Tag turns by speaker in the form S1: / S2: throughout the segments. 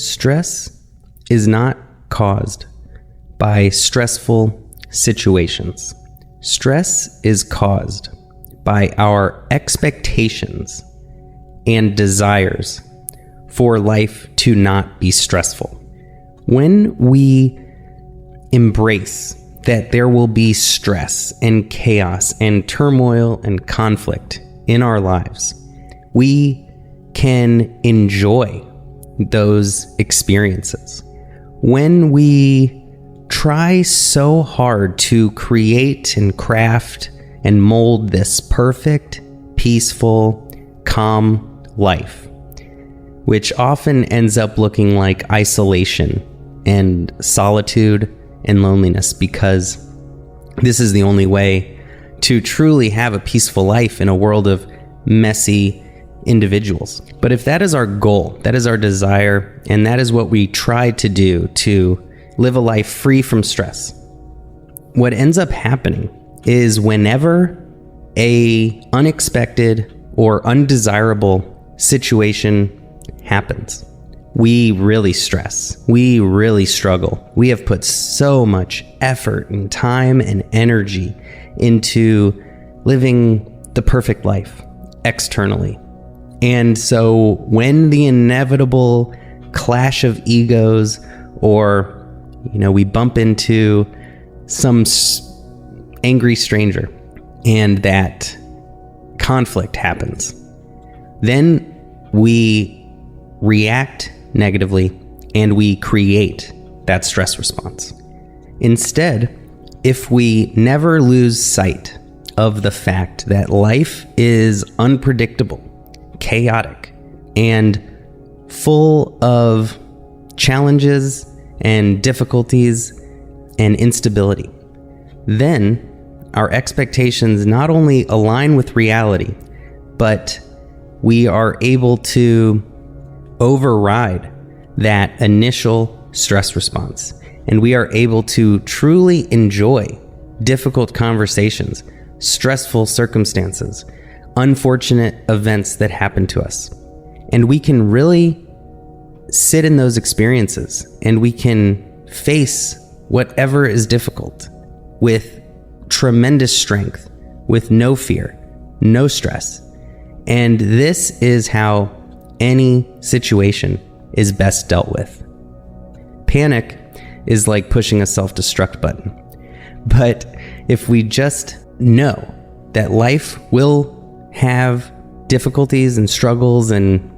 S1: Stress is not caused by stressful situations. Stress is caused by our expectations and desires for life to not be stressful. When we embrace that there will be stress and chaos and turmoil and conflict in our lives, we can enjoy those experiences. When we try so hard to create and craft and mold this perfect, peaceful, calm life, which often ends up looking like isolation and solitude and loneliness, because this is the only way to truly have a peaceful life in a world of messy individuals. But if that is our goal, that is our desire, and that is what we try to do to live a life free from stress, what ends up happening is whenever a unexpected or undesirable situation happens, we really stress. We really struggle. We have put so much effort and time and energy into living the perfect life externally. And so when the inevitable clash of egos, or, we bump into some angry stranger and that conflict happens, then we react negatively and we create that stress response. Instead, if we never lose sight of the fact that life is unpredictable, chaotic, and full of challenges and difficulties and instability, then our expectations not only align with reality, but we are able to override that initial stress response. And we are able to truly enjoy difficult conversations, stressful circumstances, unfortunate events that happen to us. And we can really sit in those experiences, and we can face whatever is difficult with tremendous strength, with no fear, no stress. And this is how any situation is best dealt with. Panic is like pushing a self-destruct button. But if we just know that life will have difficulties and struggles and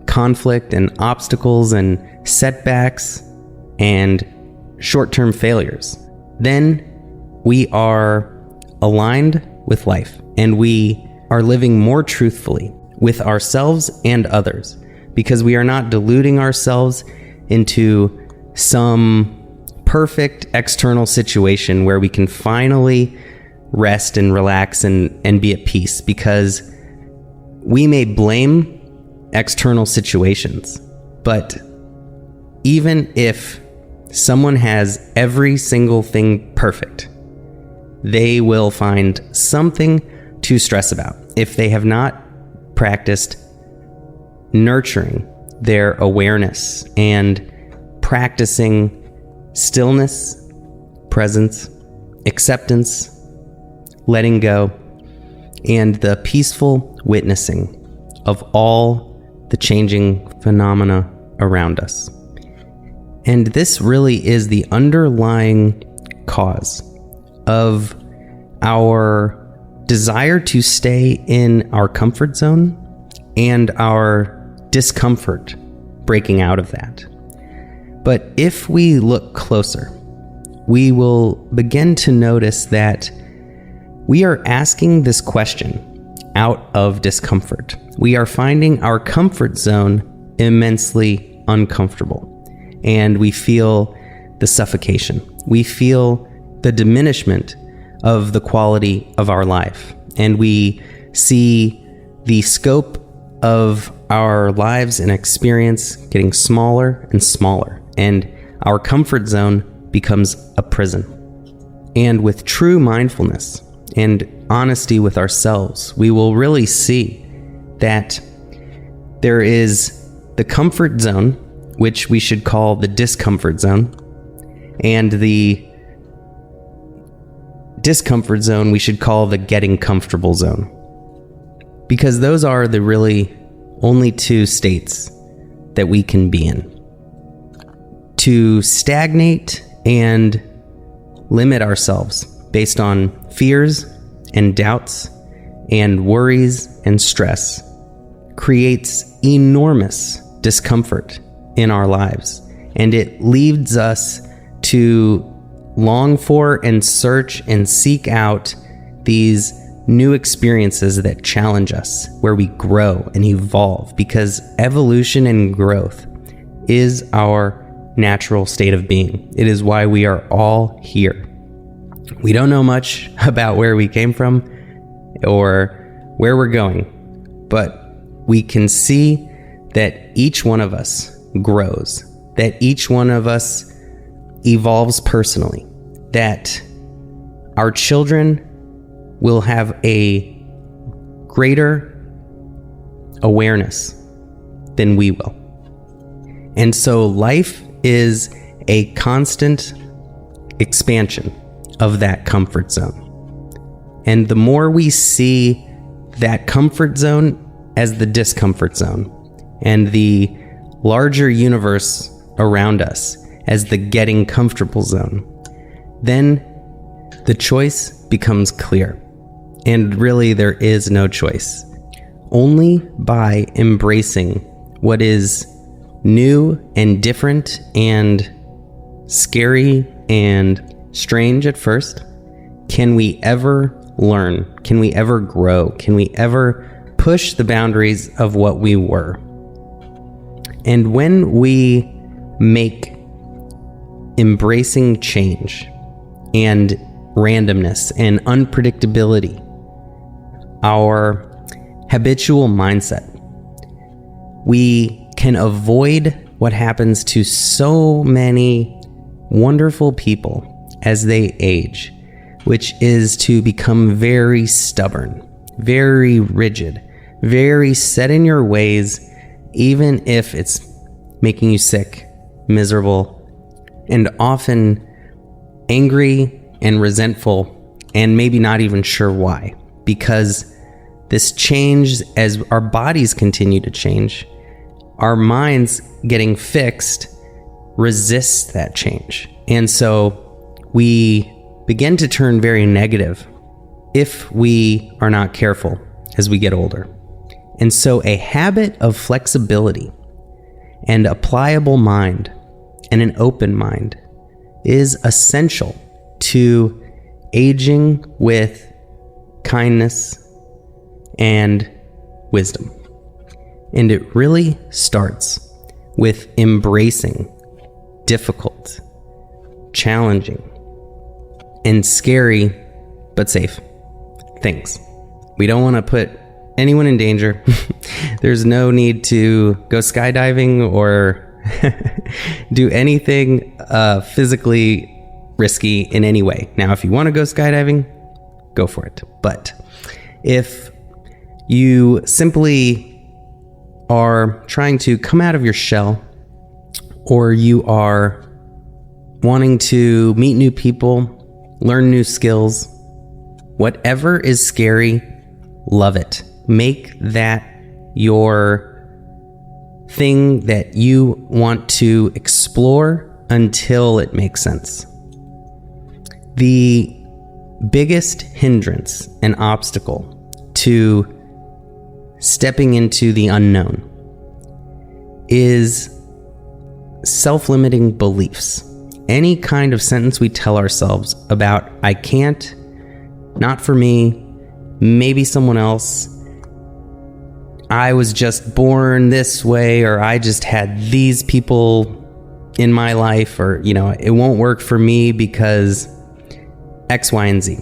S1: conflict and obstacles and setbacks and short-term failures, then we are aligned with life, and we are living more truthfully with ourselves and others, because we are not deluding ourselves into some perfect external situation where we can finally rest and relax and be at peace, because we may blame external situations, but even if someone has every single thing perfect, they will find something to stress about if they have not practiced nurturing their awareness and practicing stillness, presence, acceptance, letting go, and the peaceful witnessing of all the changing phenomena around us. And this really is the underlying cause of our desire to stay in our comfort zone and our discomfort breaking out of that. But if we look closer, we will begin to notice that we are asking this question out of discomfort. We are finding our comfort zone immensely uncomfortable, and we feel the suffocation. We feel the diminishment of the quality of our life, and we see the scope of our lives and experience getting smaller and smaller, and our comfort zone becomes a prison. And with true mindfulness and honesty with ourselves, we will really see that there is the comfort zone which we should call the discomfort zone, and the discomfort zone we should call the getting comfortable zone. Because those are the really only two states that we can be in. To stagnate and limit ourselves based on fears and doubts and worries and stress creates enormous discomfort in our lives, and it leads us to long for and search and seek out these new experiences that challenge us, where we grow and evolve, because evolution and growth is our natural state of being. It is why we are all here. We don't know much about where we came from or where we're going, but we can see that each one of us grows, that each one of us evolves personally, that our children will have a greater awareness than we will. And so life is a constant expansion of that comfort zone. And the more we see that comfort zone as the discomfort zone, and the larger universe around us as the getting comfortable zone, then the choice becomes clear. And really, there is no choice. Only by embracing what is new and different and scary and strange at first can we ever learn, can we ever grow, can we ever push the boundaries of what we were. And when we make embracing change and randomness and unpredictability our habitual mindset, we can avoid what happens to so many wonderful people as they age, which is to become very stubborn, very rigid, very set in your ways, even if it's making you sick, miserable, and often angry and resentful, and maybe not even sure why. Because this change, as our bodies continue to change, our minds getting fixed resists that change. And so we begin to turn very negative if we are not careful as we get older. And so a habit of flexibility and a pliable mind and an open mind is essential to aging with kindness and wisdom. And it really starts with embracing difficult, challenging, and scary, but safe things. We don't want to put anyone in danger. There's no need to go skydiving or do anything physically risky in any way. Now, if you want to go skydiving, go for it. But if you simply are trying to come out of your shell, or you are wanting to meet new people, learn new skills, whatever is scary, love it. Make that your thing that you want to explore until it makes sense. The biggest hindrance and obstacle to stepping into the unknown is self-limiting beliefs. Any kind of sentence we tell ourselves about, I can't, not for me, maybe someone else, I was just born this way, or I just had these people in my life, or, it won't work for me because X, Y, and Z.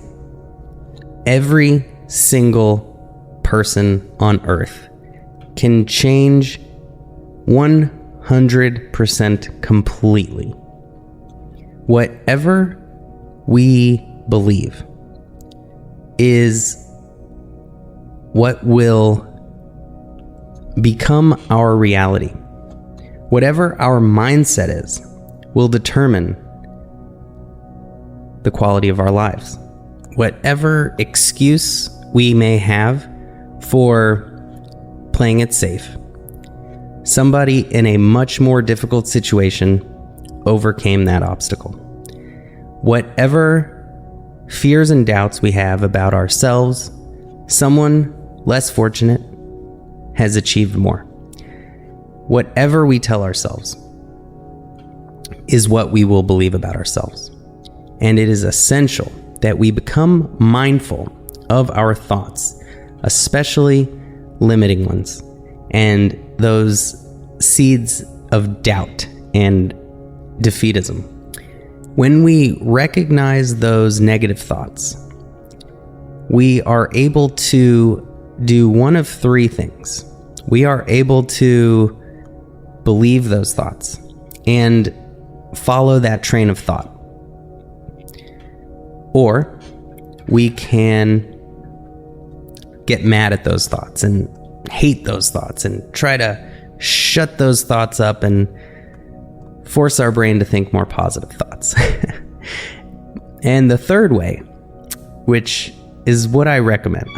S1: Every single person on earth can change 100% completely. Whatever we believe is what will become our reality. Whatever our mindset is will determine the quality of our lives. Whatever excuse we may have for playing it safe, somebody in a much more difficult situation overcame that obstacle. Whatever fears and doubts we have about ourselves, someone less fortunate has achieved more. Whatever we tell ourselves is what we will believe about ourselves. And it is essential that we become mindful of our thoughts, especially limiting ones, and those seeds of doubt and defeatism. When we recognize those negative thoughts, we are able to do one of three things. We are able to believe those thoughts and follow that train of thought. Or we can get mad at those thoughts and hate those thoughts and try to shut those thoughts up and force our brain to think more positive thoughts. And the third way, which is what I recommend,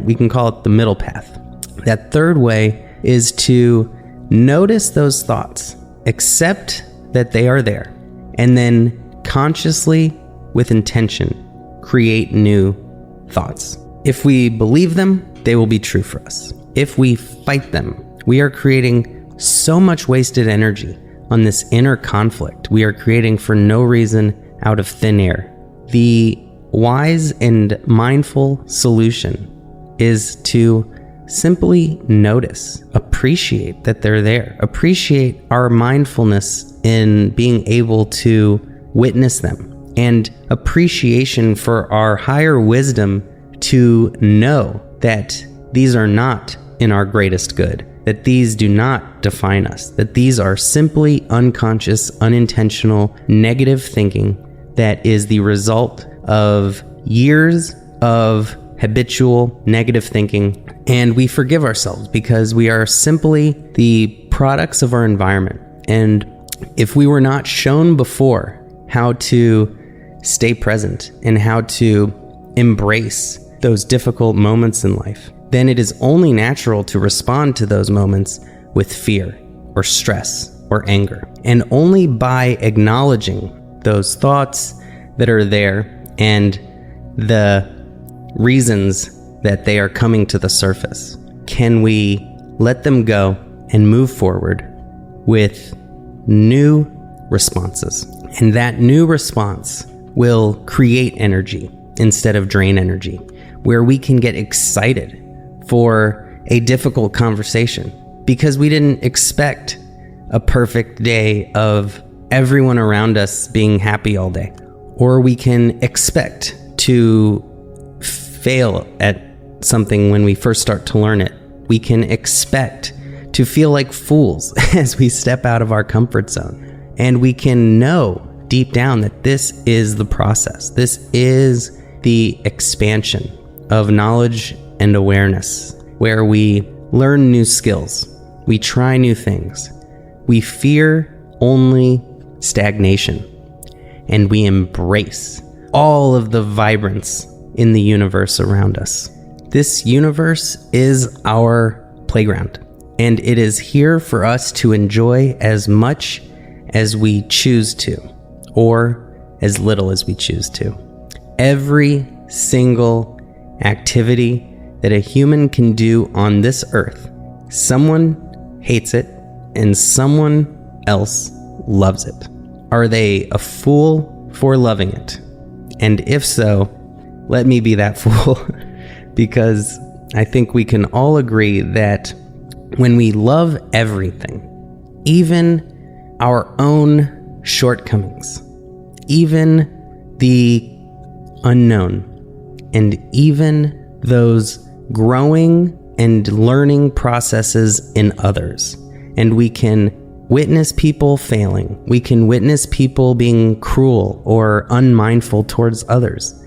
S1: we can call it the middle path. That third way is to notice those thoughts, accept that they are there, and then consciously, with intention, create new thoughts. If we believe them, they will be true for us. If we fight them, we are creating so much wasted energy on this inner conflict we are creating for no reason out of thin air. The wise and mindful solution is to simply notice, appreciate that they're there, appreciate our mindfulness in being able to witness them, and appreciation for our higher wisdom to know that these are not in our greatest good, that these do not define us, that these are simply unconscious, unintentional, negative thinking that is the result of years of habitual negative thinking. And we forgive ourselves because we are simply the products of our environment. And if we were not shown before how to stay present and how to embrace those difficult moments in life, then it is only natural to respond to those moments with fear or stress or anger. And only by acknowledging those thoughts that are there and the reasons that they are coming to the surface can we let them go and move forward with new responses. And that new response will create energy instead of drain energy, where we can get excited for a difficult conversation because we didn't expect a perfect day of everyone around us being happy all day. Or we can expect to fail at something when we first start to learn it. We can expect to feel like fools as we step out of our comfort zone. And we can know deep down that this is the process. This is the expansion of knowledge and awareness, where we learn new skills, we try new things, we fear only stagnation, and we embrace all of the vibrance in the universe around us. This universe is our playground, and it is here for us to enjoy as much as we choose to, or as little as we choose to. Every single activity that a human can do on this earth, someone hates it and someone else loves it. Are they a fool for loving it? And if so, let me be that fool, because I think we can all agree that when we love everything, even our own shortcomings, even the unknown, and even those growing and learning processes in others, and we can witness people failing, we can witness people being cruel or unmindful towards others,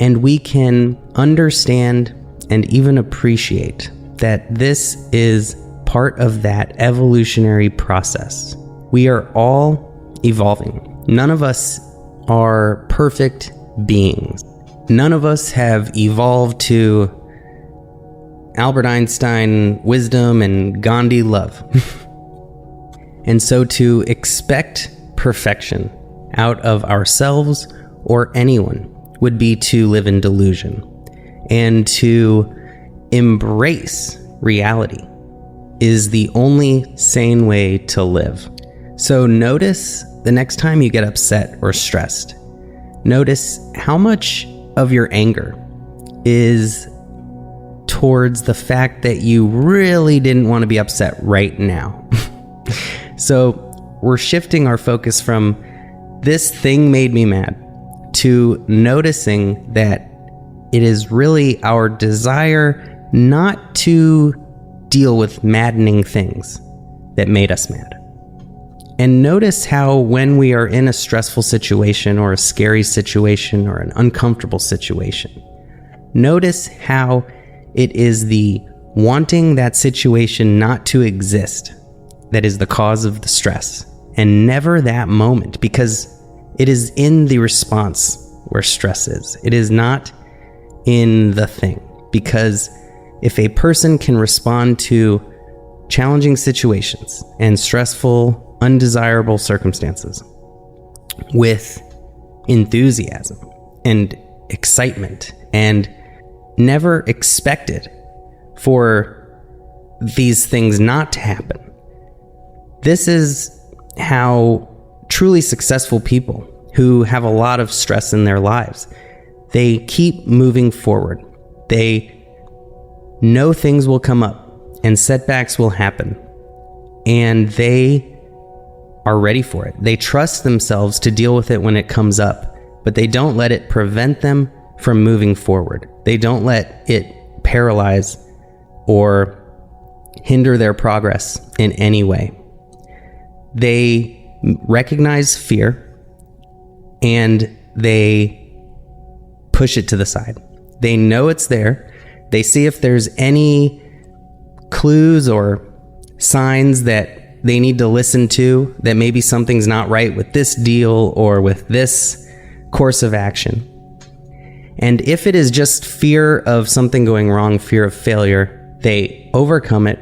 S1: and we can understand and even appreciate that this is part of that evolutionary process We are all evolving. None of us are perfect beings. None of us have evolved to Albert Einstein wisdom and Gandhi love. And so to expect perfection out of ourselves or anyone would be to live in delusion. And to embrace reality is the only sane way to live. So notice the next time you get upset or stressed. Notice how much of your anger is towards the fact that you really didn't want to be upset right now. So we're shifting our focus from this thing made me mad to noticing that it is really our desire not to deal with maddening things that made us mad. And notice how when we are in a stressful situation or a scary situation or an uncomfortable situation, notice how it is the wanting that situation not to exist that is the cause of the stress, and never that moment, because it is in the response where stress is. It is not in the thing, because if a person can respond to challenging situations and stressful, undesirable circumstances with enthusiasm and excitement and never expected for these things not to happen, this is how truly successful people who have a lot of stress in their lives, they keep moving forward. They know things will come up and setbacks will happen, and they are ready for it. They trust themselves to deal with it when it comes up, but they don't let it prevent them from moving forward. They don't let it paralyze or hinder their progress in any way. They recognize fear and they push it to the side. They know it's there. They see if there's any clues or signs that they need to listen to, that maybe something's not right with this deal or with this course of action. And if it is just fear of something going wrong, fear of failure, they overcome it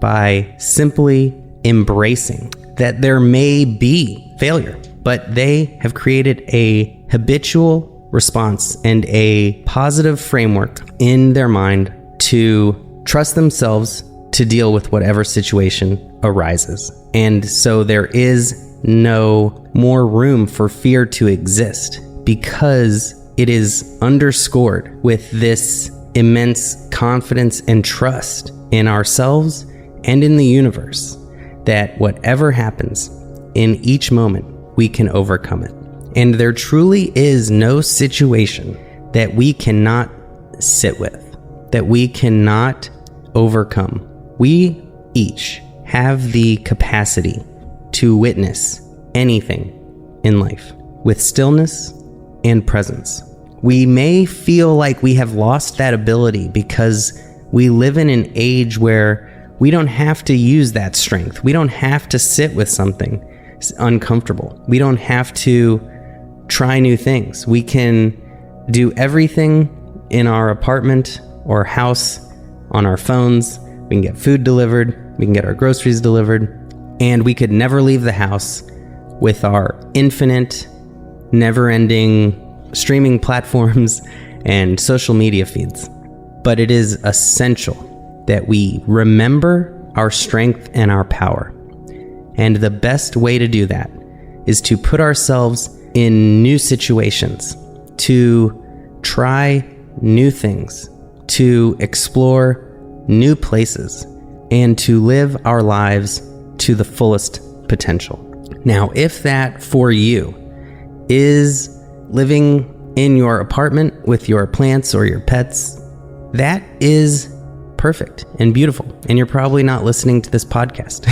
S1: by simply embracing that there may be failure, but they have created a habitual response and a positive framework in their mind to trust themselves to deal with whatever situation arises. And so there is no more room for fear to exist, because it is underscored with this immense confidence and trust in ourselves and in the universe that whatever happens in each moment, we can overcome it. And there truly is no situation that we cannot sit with, that we cannot overcome. We each have the capacity to witness anything in life with stillness and presence. We may feel like we have lost that ability because we live in an age where we don't have to use that strength. We don't have to sit with something uncomfortable. We don't have to try new things. We can do everything in our apartment or house on our phones. We can get food delivered. We can get our groceries delivered. And we could never leave the house with our infinite, never-ending streaming platforms and social media feeds. But it is essential that we remember our strength and our power. And the best way to do that is to put ourselves in new situations, to try new things, to explore new places, and to live our lives to the fullest potential. Now, if that for you is living in your apartment with your plants or your pets, that is perfect and beautiful. And you're probably not listening to this podcast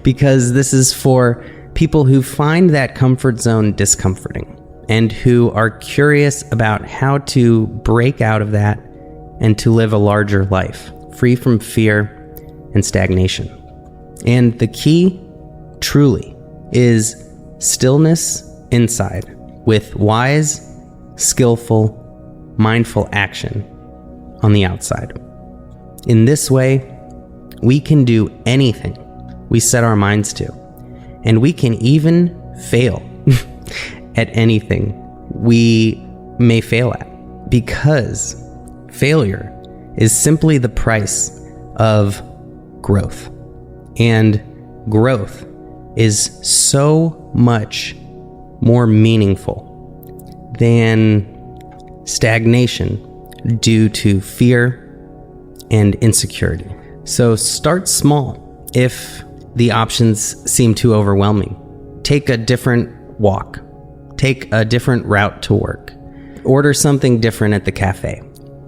S1: because this is for people who find that comfort zone discomforting and who are curious about how to break out of that and to live a larger life, free from fear and stagnation. And the key, truly is stillness inside with wise, skillful, mindful action on the outside. In this way, we can do anything we set our minds to, and we can even fail at anything we may fail at, because failure is simply the price of growth. And growth is so much more meaningful than stagnation due to fear and insecurity. So start small if the options seem too overwhelming. Take a different walk. Take a different route to work. Order something different at the cafe.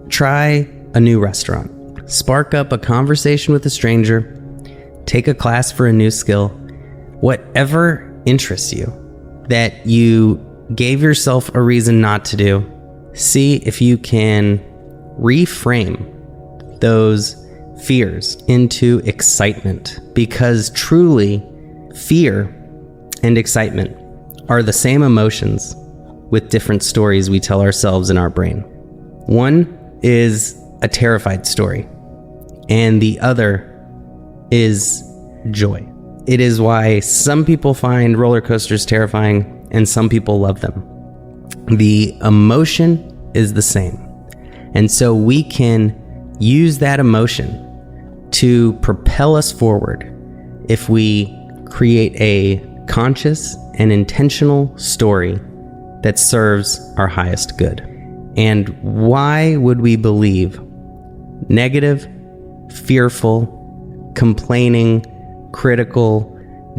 S1: Try a new restaurant. Spark up a conversation with a stranger. Take a class for a new skill. Whatever interests you that you gave yourself a reason not to do, see if you can reframe those fears into excitement, because truly fear and excitement are the same emotions with different stories we tell ourselves in our brain. One is a terrified story, and the other is joy. It is why some people find roller coasters terrifying and some people love them. The emotion is the same. And so we can use that emotion to propel us forward if we create a conscious and intentional story that serves our highest good. And why would we believe negative, fearful, complaining, critical,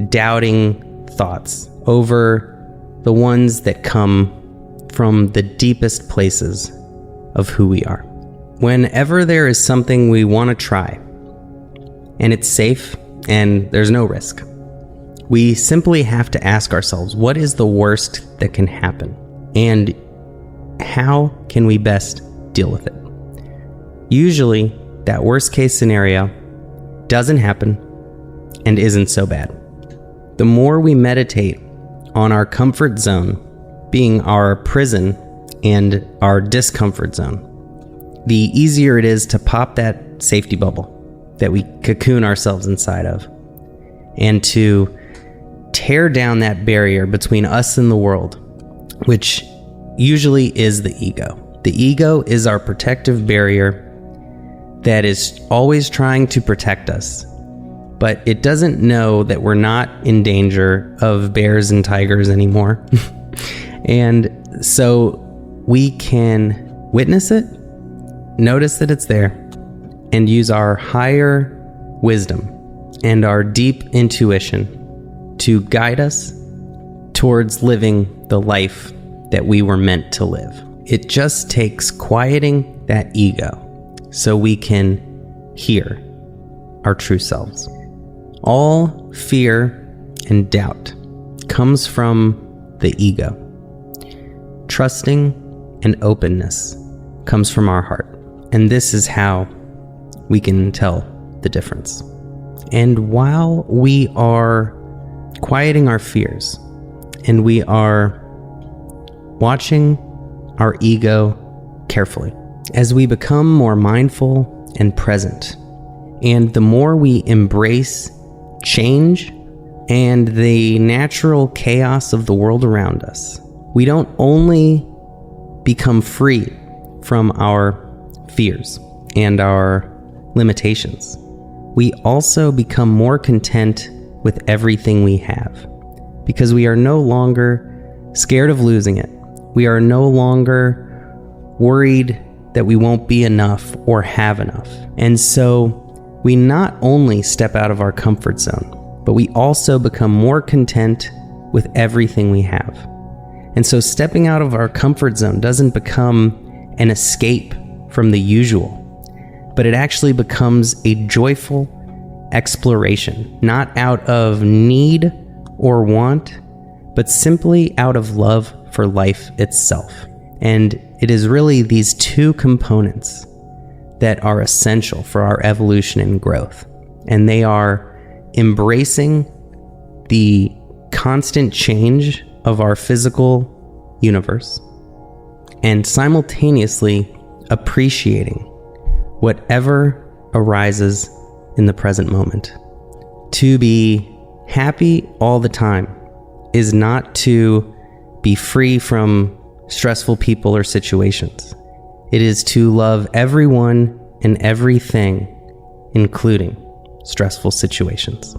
S1: doubting thoughts over the ones that come from the deepest places of who we are? Whenever there is something we want to try, and it's safe and there's no risk, we simply have to ask ourselves, what is the worst that can happen? And how can we best deal with it? Usually, that worst case scenario doesn't happen and isn't so bad. The more we meditate on our comfort zone being our prison and our discomfort zone, the easier it is to pop that safety bubble that we cocoon ourselves inside of, and to tear down that barrier between us and the world, which usually is the ego. The ego is our protective barrier that is always trying to protect us, but it doesn't know that we're not in danger of bears and tigers anymore. And so we can witness it, notice that it's there, and use our higher wisdom and our deep intuition to guide us towards living the life that we were meant to live. It just takes quieting that ego so we can hear our true selves. All fear and doubt comes from the ego. Trusting and openness comes from our heart. And this is how we can tell the difference. And while we are quieting our fears and we are watching our ego carefully, as we become more mindful and present, and the more we embrace change and the natural chaos of the world around us, we don't only become free from our fears and our limitations, we also become more content with everything we have, because we are no longer scared of losing it. We are no longer worried that we won't be enough or have enough. And so we not only step out of our comfort zone, but we also become more content with everything we have. And so stepping out of our comfort zone doesn't become an escape from the usual, but it actually becomes a joyful exploration, not out of need or want, but simply out of love for life itself. And it is really these two components that are essential for our evolution and growth. And they are embracing the constant change of our physical universe and simultaneously appreciating whatever arises in the present moment. To be happy all the time is not to be free from stressful people or situations. It is to love everyone and everything, including stressful situations.